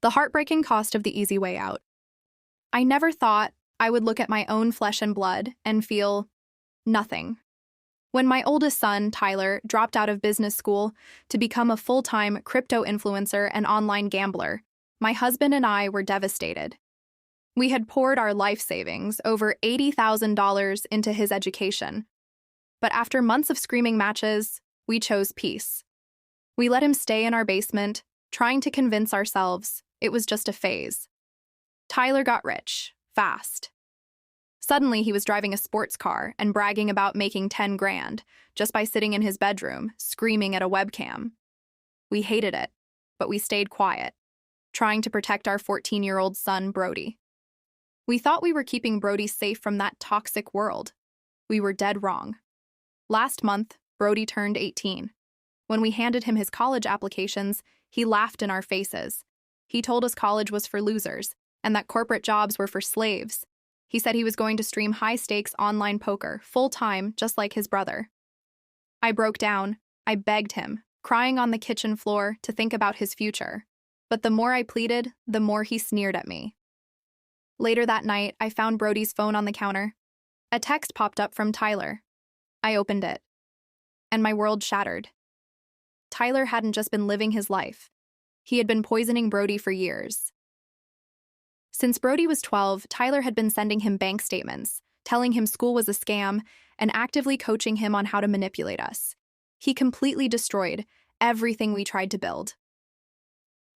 The heartbreaking cost of the easy way out. I never thought I would look at my own flesh and blood and feel nothing. When my oldest son, Tyler, dropped out of business school to become a full-time crypto influencer and online gambler, my husband and I were devastated. We had poured our life savings, over $80,000, into his education. But after months of screaming matches, we chose peace. We let him stay in our basement, trying to convince ourselves it was just a phase. Tyler got rich, fast. Suddenly, he was driving a sports car and bragging about making 10 grand just by sitting in his bedroom, screaming at a webcam. We hated it, but we stayed quiet, trying to protect our 14-year-old son, Brody. We thought we were keeping Brody safe from that toxic world. We were dead wrong. Last month, Brody turned 18. When we handed him his college applications, he laughed in our faces. He told us college was for losers and that corporate jobs were for slaves. He said he was going to stream high-stakes online poker full-time, just like his brother. I broke down. I begged him, crying on the kitchen floor, to think about his future. But the more I pleaded, the more he sneered at me. Later that night, I found Brody's phone on the counter. A text popped up from Tyler. I opened it, and my world shattered. Tyler hadn't just been living his life. He had been poisoning Brody for years. Since Brody was 12, Tyler had been sending him bank statements, telling him school was a scam, and actively coaching him on how to manipulate us. He completely destroyed everything we tried to build.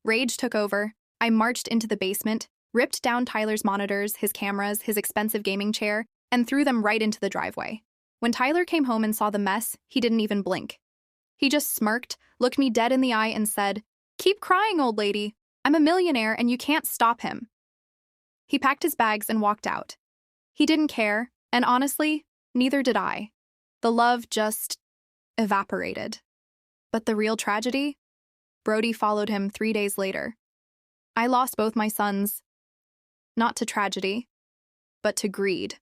Rage took over. I marched into the basement, ripped down Tyler's monitors, his cameras, his expensive gaming chair, and threw them right into the driveway. When Tyler came home and saw the mess, he didn't even blink. He just smirked, looked me dead in the eye, and said, "Keep crying, old lady. I'm a millionaire and you can't stop him." He packed his bags and walked out. He didn't care, and honestly, neither did I. The love just evaporated. But the real tragedy? Brody followed him 3 days later. I lost both my sons, not to tragedy, but to greed.